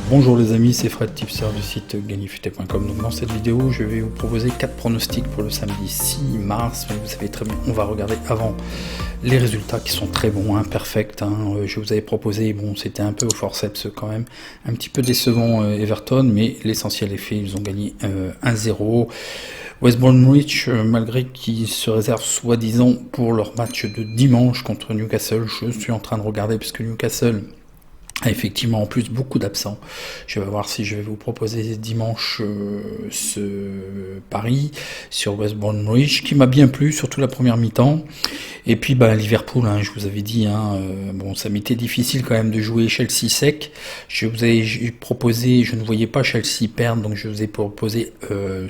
Bonjour les amis, c'est Fred, tipster du site gagnerfuté.com. Donc dans cette vidéo, je vais vous proposer 4 pronostics pour le samedi 6 mars. Mais vous savez très bien, on va regarder avant les résultats qui sont très bons, perfects. Je vous avais proposé, bon, c'était un peu au forceps quand même, un petit peu décevant Everton, mais l'essentiel est fait, ils ont gagné 1-0. West Bromwich, malgré qu'ils se réservent soi-disant pour leur match de dimanche contre Newcastle, je suis en train de regarder puisque Newcastle a effectivement en plus beaucoup d'absents. Je vais voir si je vais vous proposer dimanche ce pari sur West Bromwich qui m'a bien plu, surtout la première mi-temps. Et puis Liverpool, je vous avais dit, bon, ça m'était difficile quand même de jouer Chelsea sec. Je vous avais proposé, je ne voyais pas Chelsea perdre, donc je vous ai proposé,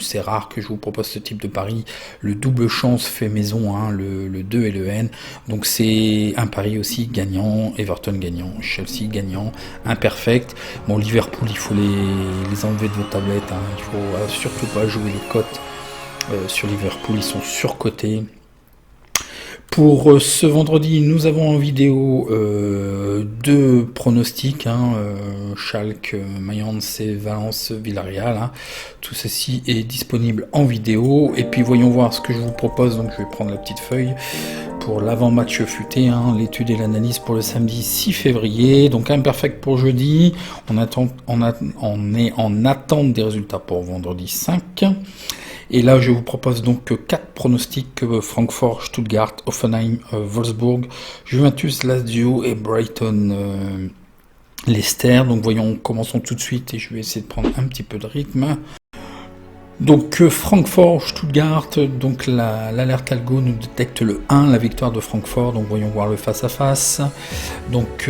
c'est rare que je vous propose ce type de pari, le double chance fait maison, le 2 et le N. Donc c'est un pari aussi gagnant, Everton gagnant, Chelsea gagnant, imperfect. Bon, Liverpool, il faut les enlever de vos tablettes, il faut surtout pas jouer les cotes sur Liverpool, ils sont surcotés. Pour ce vendredi, nous avons en vidéo deux pronostics, Schalke, Mayence et Valence Villarreal. Tout ceci est disponible en vidéo. Et puis voyons voir ce que je vous propose. Donc je vais prendre la petite feuille pour l'avant-match futé, l'étude et l'analyse pour le samedi 6 février. Donc imperfect pour jeudi. On est en attente des résultats pour vendredi 5. Et là, je vous propose donc 4 pronostics, Francfort, Stuttgart, Hoffenheim, Wolfsburg, Juventus, Lazio et Brighton, Leicester. Donc voyons, commençons tout de suite et je vais essayer de prendre un petit peu de rythme. Donc Francfort, Stuttgart, donc l'alerte algo nous détecte le 1, la victoire de Francfort, donc voyons voir le face-à-face. Donc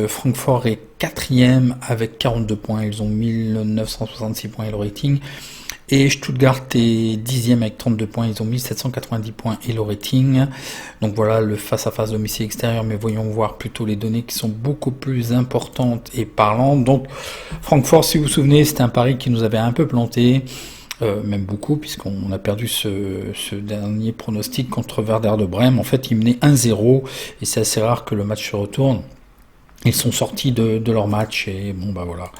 Francfort est 4e avec 42 points, ils ont 1966 points et le rating. Et Stuttgart est 10e avec 32 points, ils ont 1790 points et le rating. Donc voilà le face-à-face domicile extérieur, mais voyons voir plutôt les données qui sont beaucoup plus importantes et parlantes. Donc Francfort, si vous vous souvenez, c'était un pari qui nous avait un peu planté. Même beaucoup, puisqu'on a perdu ce dernier pronostic contre Werder de Brême. En fait, ils menaient 1-0, et c'est assez rare que le match se retourne. Ils sont sortis de leur match et bon voilà,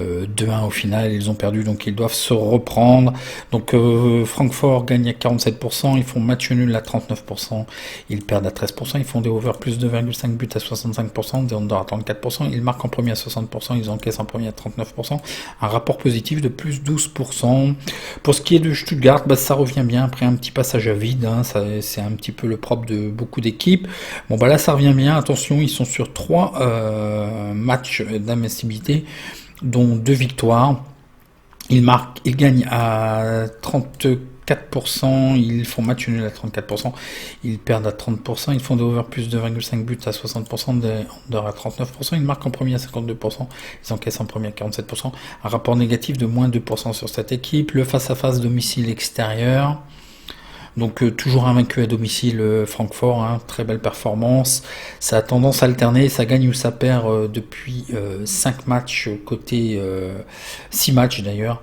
2-1 au final, ils ont perdu, donc ils doivent se reprendre. Donc Francfort gagne à 47%, ils font match nul à 39%, ils perdent à 13%, ils font des over plus 2,5 buts à 65%, des under à 34%, ils marquent en premier à 60%, ils encaissent en premier à 39%, un rapport positif de plus 12%. Pour ce qui est de Stuttgart, ça revient bien après un petit passage à vide, c'est un petit peu le propre de beaucoup d'équipes. Bon là ça revient bien, attention, ils sont sur 3 matchs d'invincibilité, dont 2 victoires. Ils gagnent à 34%, ils font match nul à 34%, ils perdent à 30%, ils font des over plus 2,5 buts à 60%, des under à 39%, ils marquent en premier à 52%, ils encaissent en premier à 47%, un rapport négatif de moins 2% sur cette équipe. Le face-à-face domicile extérieur, donc toujours invaincu à domicile Francfort, très belle performance. Ça a tendance à alterner, ça gagne ou ça perd depuis 5 matchs, côté 6 matchs d'ailleurs.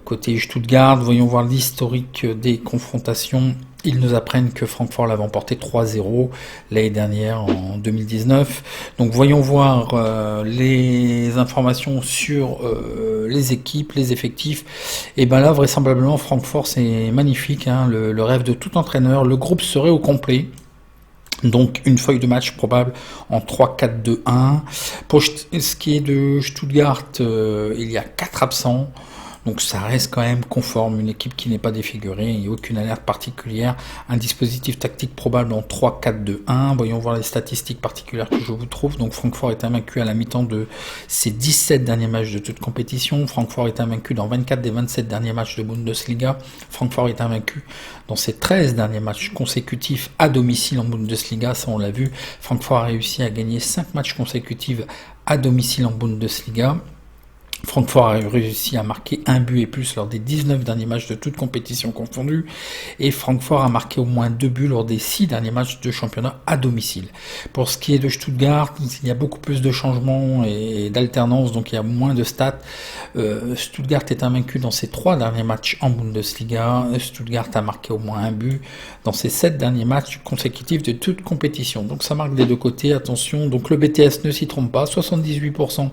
Côté Stuttgart, voyons voir l'historique des confrontations. Ils nous apprennent que Francfort l'avait emporté 3-0 l'année dernière en 2019. Donc voyons voir les informations sur les équipes, les effectifs. Et là vraisemblablement Francfort c'est magnifique, le rêve de tout entraîneur. Le groupe serait au complet. Donc une feuille de match probable en 3-4-2-1. Pour ce qui est de Stuttgart, il y a 4 absents. Donc ça reste quand même conforme, une équipe qui n'est pas défigurée, il n'y a aucune alerte particulière, un dispositif tactique probable en 3-4-2-1. Voyons voir les statistiques particulières que je vous trouve. Donc Francfort est invaincu à la mi-temps de ses 17 derniers matchs de toute compétition. Francfort est invaincu dans 24 des 27 derniers matchs de Bundesliga. Francfort est invaincu dans ses 13 derniers matchs consécutifs à domicile en Bundesliga, ça on l'a vu. Francfort a réussi à gagner 5 matchs consécutifs à domicile en Bundesliga. Francfort a réussi à marquer un but et plus lors des 19 derniers matchs de toutes compétitions confondues. Et Francfort a marqué au moins 2 buts lors des 6 derniers matchs de championnat à domicile. Pour ce qui est de Stuttgart, il y a beaucoup plus de changements et d'alternance, donc il y a moins de stats. Stuttgart est invaincu dans ses 3 derniers matchs en Bundesliga. Stuttgart a marqué au moins un but dans ses 7 derniers matchs consécutifs de toute compétition. Donc ça marque des deux côtés, attention. Donc le BTS ne s'y trompe pas, 78%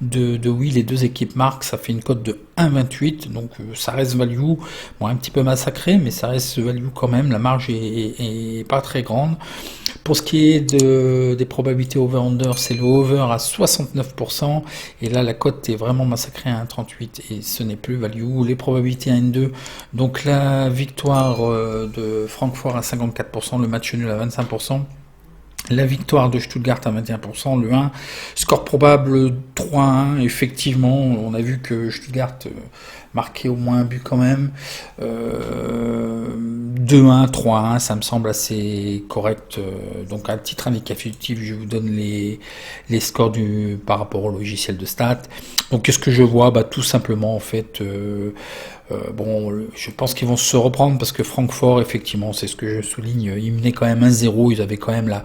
de oui, les deux équipes marquent, ça fait une cote de 1,28, donc ça reste value, bon, un petit peu massacré, mais ça reste value quand même, la marge est pas très grande. Pour ce qui est des probabilités over-under, c'est le over à 69%, et là la cote est vraiment massacrée à 1,38, et ce n'est plus value. Les probabilités 1 2, donc la victoire de Francfort à 54%, le match nul à 25%, la victoire de Stuttgart à 21%, le 1, score probable 3-1, effectivement, on a vu que Stuttgart marquait au moins un but quand même, 2-1, 3-1, ça me semble assez correct, donc à titre indicatif, je vous donne les scores par rapport au logiciel de stats. Donc qu'est-ce que je vois? Tout simplement en fait, je pense qu'ils vont se reprendre parce que Francfort, effectivement, c'est ce que je souligne, ils menaient quand même 1-0, ils avaient quand même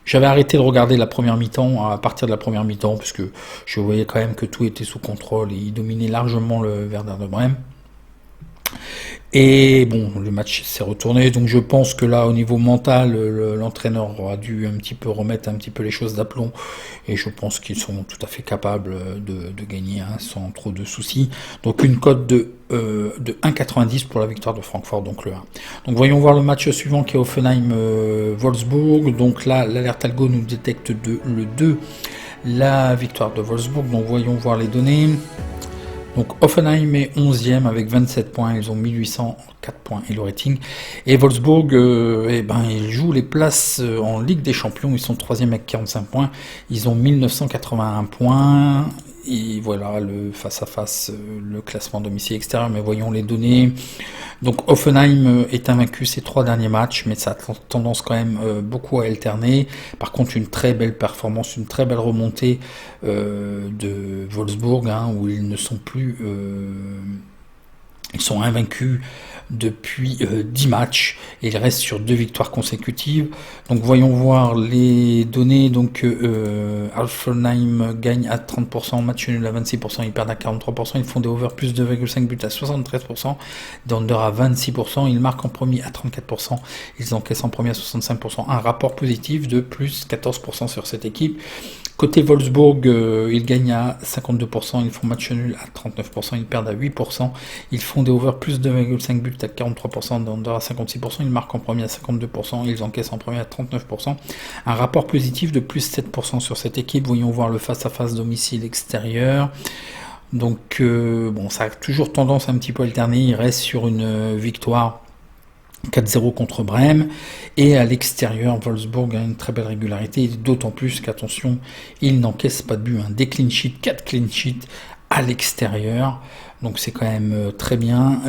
J'avais arrêté de regarder la première mi-temps à partir de la première mi-temps parce que je voyais quand même que tout était sous contrôle et ils dominaient largement le Werder de Brême. Et bon, le match s'est retourné, donc je pense que là, au niveau mental, l'entraîneur aura dû un petit peu remettre un petit peu les choses d'aplomb, et je pense qu'ils sont tout à fait capables de gagner sans trop de soucis. Donc une cote de 1,90 pour la victoire de Francfort, donc le 1. Donc voyons voir le match suivant qui est Offenheim-Wolfsburg. Donc là, l'alerte algo nous détecte le 2, la victoire de Wolfsburg, donc voyons voir les données. Donc Offenheim est 11e avec 27 points, ils ont 1804 points et le rating. Et Wolfsburg, ils jouent les places en Ligue des Champions, ils sont 3e avec 45 points, ils ont 1981 points. Et voilà le face-à-face, le classement domicile extérieur, mais voyons les données. Donc Offenheim est invaincu ces 3 derniers matchs, mais ça a tendance quand même beaucoup à alterner. Par contre, une très belle performance, une très belle remontée de Wolfsburg, où ils ne sont plus... ils sont invaincus depuis 10 matchs et ils restent sur 2 victoires consécutives. Donc voyons voir les données. Donc Offenheim gagne à 30%, match nul à 26%, ils perdent à 43%, ils font des over plus 2,5 buts à 73%, des under à 26%, ils marquent en premier à 34%, ils encaissent en premier à 65%, un rapport positif de plus 14% sur cette équipe. Côté Wolfsburg, ils gagnent à 52%, ils font match nul à 39%, ils perdent à 8%, ils font des over plus 2,5 buts à 43%, des under à 56%, ils marquent en premier à 52%, ils encaissent en premier à 39%, un rapport positif de plus 7% sur cette équipe. Voyons voir le face-à-face domicile extérieur. Donc ça a toujours tendance un petit peu alterner, il reste sur une victoire 4-0 contre Brême, et à l'extérieur, Wolfsburg a une très belle régularité, d'autant plus qu'attention, il n'encaisse pas de but, des clean sheets, 4 clean sheets à l'extérieur, donc c'est quand même très bien.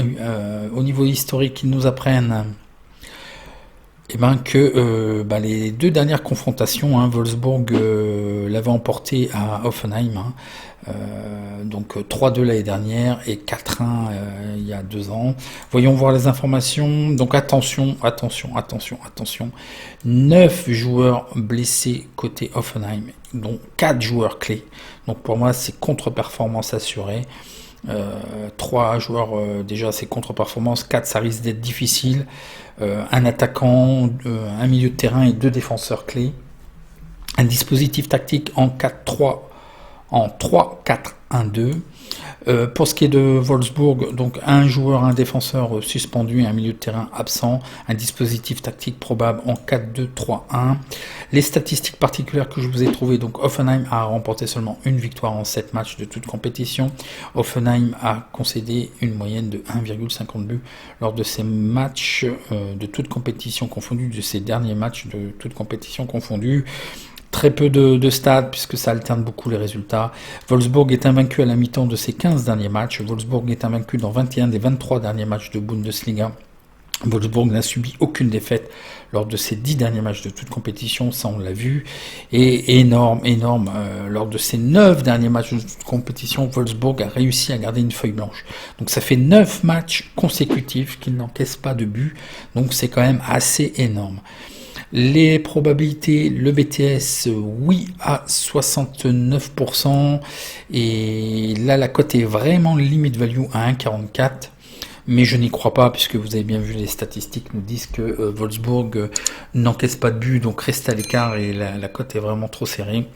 Au niveau historique, ils nous apprennent que les 2 dernières confrontations, Wolfsburg l'avait emporté à Offenheim, donc 3-2 l'année dernière et 4-1 il y a 2 ans. Voyons voir les informations. Donc attention, 9 joueurs blessés côté Offenheim, dont 4 joueurs clés. Donc pour moi, c'est contre-performance assurée. 3 joueurs, déjà c'est contre-performance, 4 ça risque d'être difficile, un attaquant, un milieu de terrain et 2 défenseurs clés, un dispositif tactique en 4-3, en 3-4-1-2. Pour ce qui est de Wolfsburg, donc un joueur, un défenseur suspendu et un milieu de terrain absent, un dispositif tactique probable en 4-2-3-1. Les statistiques particulières que je vous ai trouvées, donc Offenheim a remporté seulement une victoire en 7 matchs de toute compétition. Offenheim a concédé une moyenne de 1,50 buts lors de ces matchs de toute compétition confondue, de ces derniers matchs de toute compétition confondue. Très peu de stats puisque ça alterne beaucoup les résultats. Wolfsburg est invaincu à la mi-temps de ses 15 derniers matchs. Wolfsburg est invaincu dans 21 des 23 derniers matchs de Bundesliga. Wolfsburg n'a subi aucune défaite lors de ses 10 derniers matchs de toute compétition, ça on l'a vu, et énorme, lors de ses 9 derniers matchs de toute compétition, Wolfsburg a réussi à garder une feuille blanche. Donc ça fait 9 matchs consécutifs qu'il n'encaisse pas de but, donc c'est quand même assez énorme. Les probabilités, le BTS, oui à 69%, et là la cote est vraiment limit value à 1,44. Mais je n'y crois pas, puisque vous avez bien vu, les statistiques nous disent que Wolfsburg n'encaisse pas de but, donc reste à l'écart, et la cote est vraiment trop serrée.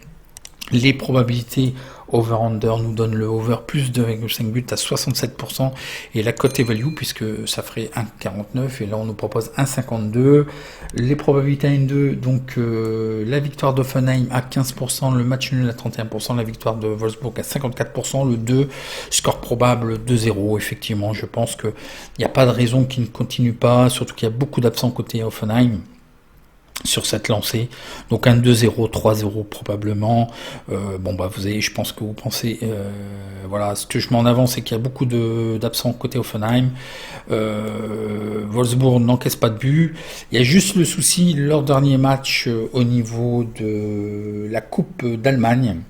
Les probabilités over-under nous donnent le over plus 2,5 buts à 67%, et la cote est value, puisque ça ferait 1,49, et là on nous propose 1,52. Les probabilités à N2, donc la victoire d'Offenheim à 15%, le match nul à 31%, la victoire de Wolfsburg à 54%, le 2, score probable 2-0, effectivement, je pense qu'il n'y a pas de raison qu'il ne continue pas, surtout qu'il y a beaucoup d'absents côté Offenheim sur cette lancée, donc un 2-0, 3-0 probablement. Bon bah vous avez, je pense que vous pensez, voilà, ce que je mets en avant, c'est qu'il y a beaucoup d'absents côté Offenheim. Wolfsburg n'encaisse pas de but. Il y a juste le souci, leur dernier match au niveau de la Coupe d'Allemagne.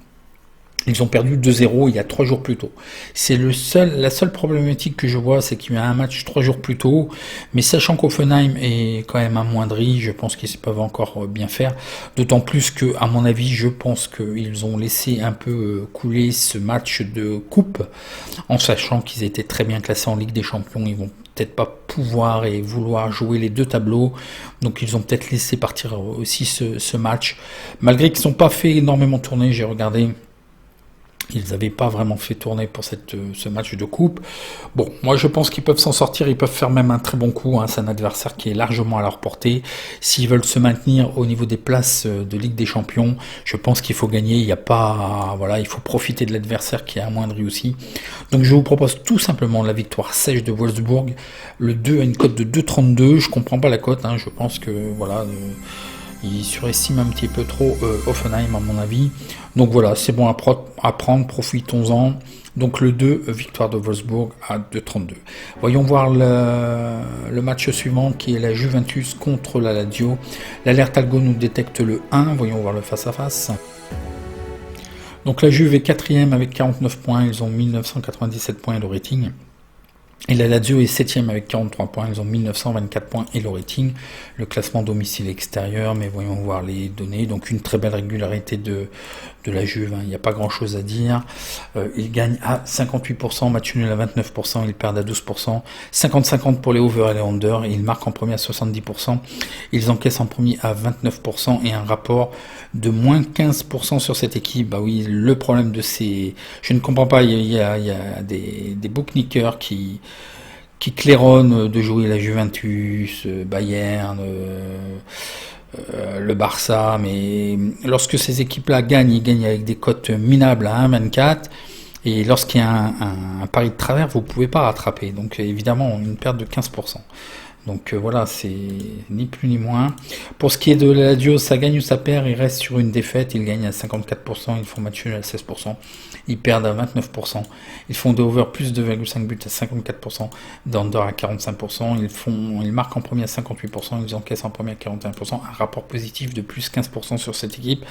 Ils ont perdu 2-0 il y a 3 jours plus tôt. C'est la seule problématique que je vois, c'est qu'il y a un match 3 jours plus tôt, mais sachant qu'Offenheim est quand même amoindri, je pense qu'ils peuvent encore bien faire, d'autant plus que, à mon avis, je pense qu'ils ont laissé un peu couler ce match de coupe, en sachant qu'ils étaient très bien classés en Ligue des Champions. Ils vont peut-être pas pouvoir et vouloir jouer les deux tableaux, donc ils ont peut-être laissé partir aussi ce match, malgré qu'ils n'ont pas fait énormément tourner. J'ai regardé, ils n'avaient pas vraiment fait tourner pour ce match de coupe. Bon, moi je pense qu'ils peuvent s'en sortir, ils peuvent faire même un très bon coup, hein. C'est un adversaire qui est largement à leur portée. S'ils veulent se maintenir au niveau des places de Ligue des Champions, je pense qu'il faut gagner. Il n'y a pas, voilà, il faut profiter de l'adversaire qui est amoindri aussi. Donc je vous propose tout simplement la victoire sèche de Wolfsburg. Le 2 a une cote de 2,32. Je comprends pas la cote, hein. Je pense que voilà. Il surestime un petit peu trop Offenheim à mon avis. Donc voilà, c'est bon à prendre, profitons-en. Donc le 2, victoire de Wolfsburg à 2,32. Voyons voir le match suivant qui est la Juventus contre la Lazio. L'alerte algo nous détecte le 1, voyons voir le face-à-face. Donc la Juve est 4ème avec 49 points, ils ont 1997 points de rating. Et la Lazio est 7ème avec 43 points, ils ont 1924 points et le rating. Le classement domicile extérieur, mais voyons voir les données. Donc une très belle régularité de la Juve, hein. Il n'y a pas grand chose à dire. Ils gagnent à 58%, match nul à 29%, ils perdent à 12%, 50-50 pour les over et les under, et ils marquent en premier à 70%, ils encaissent en premier à 29% et un rapport de moins 15% sur cette équipe. Bah oui, le problème de ces... Je ne comprends pas, il y a des bookmakers qui claironnent de jouer la Juventus, Bayern, le Barça, mais lorsque ces équipes-là gagnent, ils gagnent avec des cotes minables à 1,24, et lorsqu'il y a un pari de travers, vous ne pouvez pas rattraper, donc évidemment une perte de 15%. Donc voilà, c'est ni plus ni moins. Pour ce qui est de la Lazio, ça gagne ou ça perd, ils restent sur une défaite, ils gagnent à 54%, ils font match nul à 16%, ils perdent à 29%, ils font des over plus 2,5 buts à 54%, d'under à 45%, ils marquent en premier à 58%, ils encaissent en premier à 41%, un rapport positif de plus 15% sur cette équipe.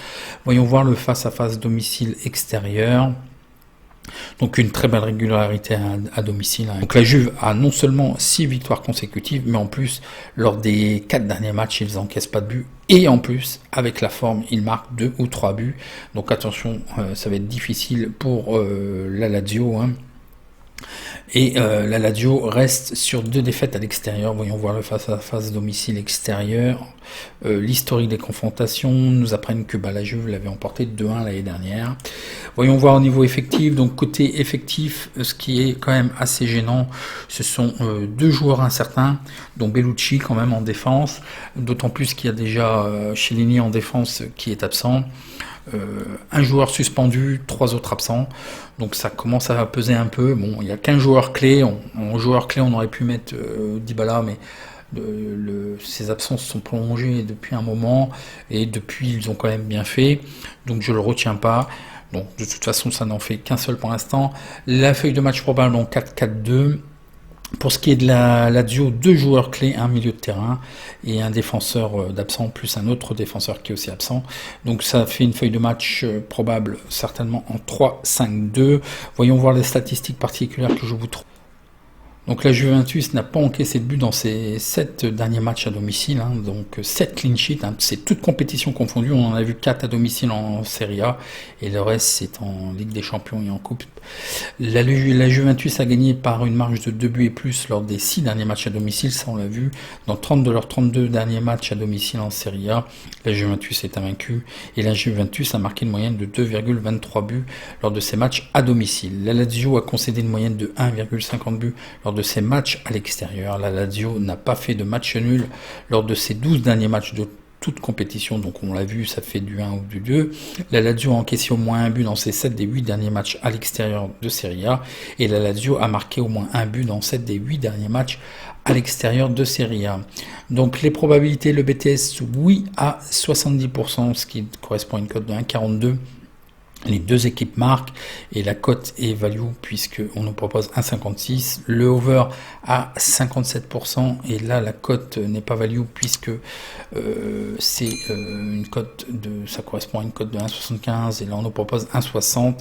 Voyons voir le face-à-face domicile extérieur. Donc une très belle régularité à domicile. Donc la Juve a non seulement 6 victoires consécutives, mais en plus, lors des 4 derniers matchs, ils n'encaissent pas de but. Et en plus, avec la forme, ils marquent 2 ou 3 buts. Donc attention, ça va être difficile pour la Lazio, hein. Et la Lazio reste sur 2 défaites à l'extérieur. Voyons voir le face-à-face domicile extérieur. L'historique des confrontations nous apprennent que la Juve l'avait emporté 2-1 l'année dernière. Voyons voir au niveau effectif. Donc côté effectif, ce qui est quand même assez gênant, ce sont 2 joueurs incertains, dont Bellucci quand même en défense. D'autant plus qu'il y a déjà Chiellini en défense qui est absent. Un joueur suspendu, 3 autres absents, donc ça commence à peser un peu. Bon, il n'y a qu'un joueur clé. En joueur clé, on aurait pu mettre Dybala, mais ses absences sont prolongées depuis un moment, et depuis ils ont quand même bien fait, donc je le retiens pas. Donc de toute façon, ça n'en fait qu'un seul pour l'instant. La feuille de match probable en 4-4-2. Pour ce qui est de la Lazio, 2 joueurs clés, un milieu de terrain et un défenseur d'absent, plus un autre défenseur qui est aussi absent. Donc ça fait une feuille de match probable, certainement en 3-5-2. Voyons voir les statistiques particulières que je vous trouve. Donc la Juventus n'a pas encaissé de but dans ses 7 derniers matchs à domicile, hein, donc 7 clean sheets, hein, c'est toute compétition confondue, on en a vu 4 à domicile en Serie A, et le reste c'est en Ligue des Champions et en Coupe. La Juventus a gagné par une marge de 2 buts et plus lors des 6 derniers matchs à domicile, ça on l'a vu, dans 30 de leurs 32 derniers matchs à domicile en Serie A, la Juventus est invaincue, et la Juventus a marqué une moyenne de 2,23 buts lors de ses matchs à domicile. La Lazio a concédé une moyenne de 1,50 buts lors de ses matchs à l'extérieur. La Lazio n'a pas fait de match nul lors de ses 12 derniers matchs de toute compétition, donc on l'a vu, ça fait du 1 ou du 2. La Lazio a encaissé au moins un but dans ses 7 des 8 derniers matchs à l'extérieur de Serie A, et la Lazio a marqué au moins un but dans 7 des 8 derniers matchs à l'extérieur de Serie A. Donc les probabilités, le BTS, oui à 70%, ce qui correspond à une cote de 1,42. Les deux équipes marquent et la cote est value puisque on nous propose 1,56. Le over à 57% et là la cote n'est pas value puisque c'est une cote de, ça correspond à une cote de 1,75 et là on nous propose 1,60.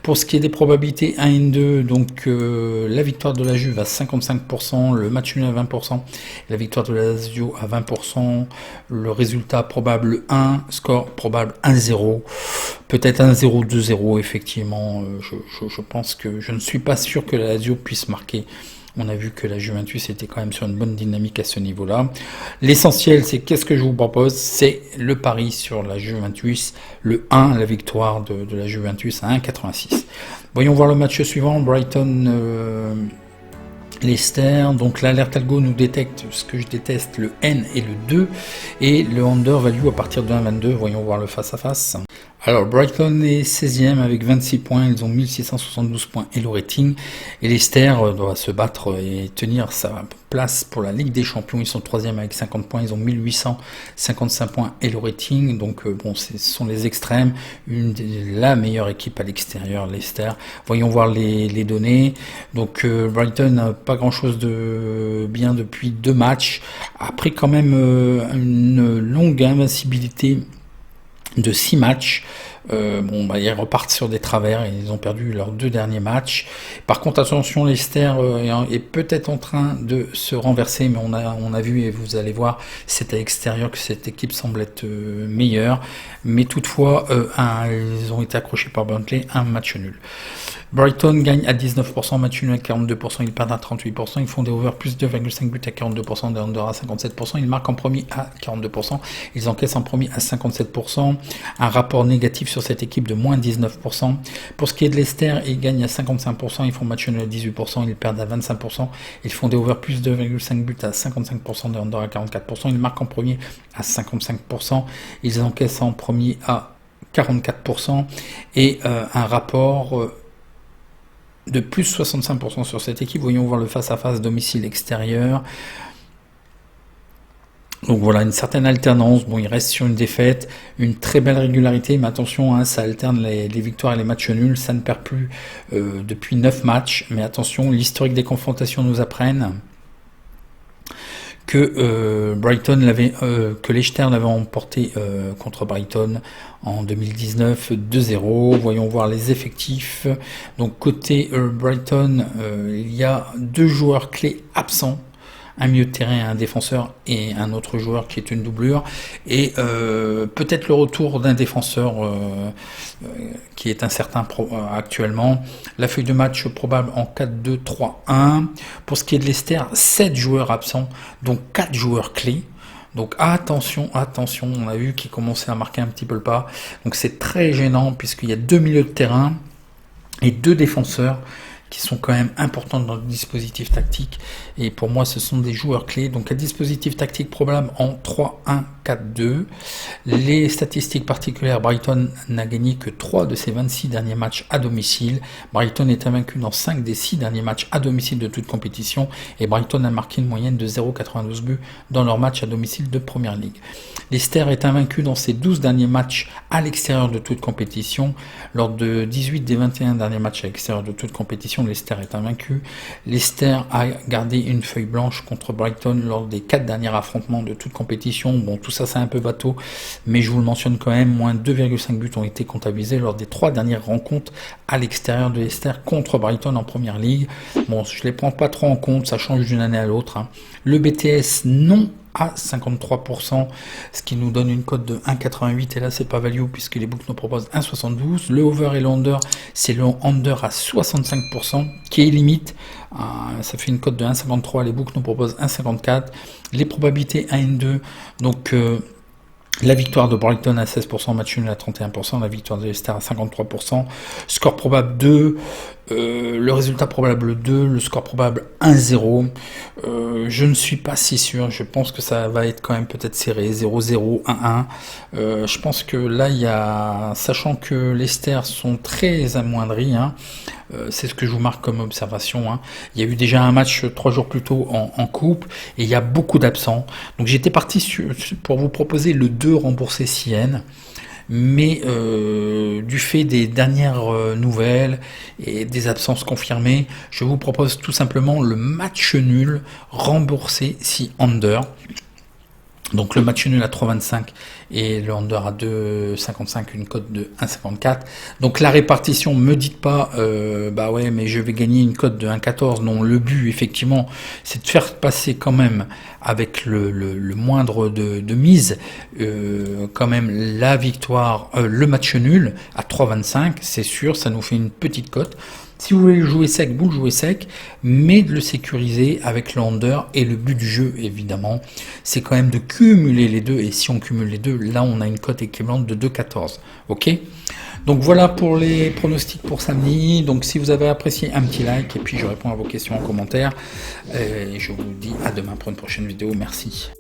Pour ce qui est des probabilités 1 et 2, donc la victoire de la Juve à 55%, le match nul à 20%, la victoire de la Lazio à 20%, le résultat probable 1, score probable 1-0, peut-être 1-0. 2-0, effectivement, je pense que je ne suis pas sûr que la Lazio puisse marquer. On a vu que la Juventus était quand même sur une bonne dynamique à ce niveau-là. L'essentiel, c'est qu'est-ce que je vous propose, c'est le pari sur la Juventus, le 1, la victoire de la Juventus à 1,86. Voyons voir le match suivant, Brighton... Leicester, donc l'alerte algo nous détecte ce que je déteste, le N et le 2, et le under value à partir de 1,22, voyons voir le face à face. Alors Brighton est 16e avec 26 points, ils ont 1672 points et le rating, et Leicester doit se battre et tenir sa place pour la Ligue des Champions, ils sont 3e avec 50 points, ils ont 1855 points et le rating, donc bon, ce sont les extrêmes, la meilleure équipe à l'extérieur, Leicester. Voyons voir les données, donc Brighton n'a pas grand chose de bien depuis 2 matchs, après quand même une longue invincibilité de 6 matchs. Ils repartent sur des travers et ils ont perdu leurs 2 derniers matchs. Par contre, attention, Leicester est peut-être en train de se renverser, mais on a vu, et vous allez voir, c'est à l'extérieur que cette équipe semble être meilleure. Mais toutefois, ils ont été accrochés par Burnley, un match nul. Brighton gagne à 19%, match nul à 42%, ils perdent à 38%, ils font des over plus 2,5 buts à 42%, des under à 57%, ils marquent en premier à 42%, ils encaissent en premier à 57%, un rapport négatif sur cette équipe de moins 19%. Pour ce qui est de Leicester, ils gagnent à 55%, ils font match nul à 18%, ils perdent à 25%, ils font des over plus 2,5 buts à 55%, des under à 44%, ils marquent en premier à 55%, ils encaissent en premier à 44%, et un rapport... de plus 65% sur cette équipe. Voyons voir le face-à-face domicile extérieur. Donc voilà, une certaine alternance. Bon, il reste sur une défaite, une très belle régularité, mais attention, hein, ça alterne les victoires et les matchs nuls. Ça ne perd plus depuis 9 matchs. Mais attention, l'historique des confrontations nous apprennent que que Leicester l'avait emporté contre Brighton en 2019 2-0. Voyons voir les effectifs. Donc côté Brighton, il y a 2 joueurs clés absents, un milieu de terrain, un défenseur et un autre joueur qui est une doublure, et peut-être le retour d'un défenseur qui est incertain actuellement. La feuille de match probable en 4-2-3-1. Pour ce qui est de Leicester, 7 joueurs absents, donc 4 joueurs clés. Donc attention, on a vu qu'il commençait à marquer un petit peu le pas. Donc c'est très gênant puisqu'il y a 2 milieux de terrain et 2 défenseurs qui sont quand même importants dans le dispositif tactique, et pour moi ce sont des joueurs clés. Donc un dispositif tactique probable en 3-1-4-2. Les statistiques particulières, Brighton n'a gagné que 3 de ses 26 derniers matchs à domicile. Brighton est invaincu dans 5 des 6 derniers matchs à domicile de toute compétition, et Brighton a marqué une moyenne de 0,92 buts dans leurs matchs à domicile de Première Ligue. Leicester est invaincu dans ses 12 derniers matchs à l'extérieur de toute compétition. Lors de 18 des 21 derniers matchs à l'extérieur de toute compétition, compétition, Leicester est invaincu. Leicester a gardé une feuille blanche contre Brighton lors des 4 derniers affrontements de toute compétition. Bon, tout ça c'est un peu bateau, mais je vous le mentionne quand même, moins 2,5 buts ont été comptabilisés lors des 3 dernières rencontres à l'extérieur de Leicester contre Brighton en Première Ligue. Bon, je les prends pas trop en compte, ça change d'une année à l'autre, hein. Le BTS, non à 53%, ce qui nous donne une cote de 1,88, et là c'est pas value puisque les books nous proposent 1,72. Le over et le under, c'est le under à 65% qui est limite, ça fait une cote de 1,53, les books nous proposent 1,54. Les probabilités 1 et 2, donc la victoire de Brighton à 16%, match nul à 31%, la victoire de Leicester à 53%, score probable 2, le résultat probable 2, le score probable 1-0. Je ne suis pas si sûr, je pense que ça va être quand même peut-être serré, 0-0, 1-1. Je pense que là, il y a, sachant que Leicester sont très amoindris, hein, c'est ce que je vous marque comme observation, hein. Il y a eu déjà un match 3 jours plus tôt en coupe, et il y a beaucoup d'absents. Donc j'étais parti pour vous proposer le 2 remboursé CN. Mais du fait des dernières nouvelles et des absences confirmées, je vous propose tout simplement le match nul remboursé si under. Donc le match nul à 3,25 et le under à 2,55, une cote de 1,54. Donc la répartition, me dites pas, bah ouais, mais je vais gagner une cote de 1,14. Non, le but, effectivement, c'est de faire passer quand même avec le moindre de mise, quand même la victoire, le match nul à 3,25, c'est sûr, ça nous fait une petite cote. Si vous voulez le jouer sec, vous le jouez sec, mais de le sécuriser avec le under, et le but du jeu, évidemment, c'est quand même de cumuler les deux, et si on cumule les deux, là on a une cote équivalente de 2,14. Ok ? Donc voilà pour les pronostics pour samedi. Donc si vous avez apprécié, un petit like, et puis je réponds à vos questions en commentaire. Et je vous dis à demain pour une prochaine vidéo. Merci.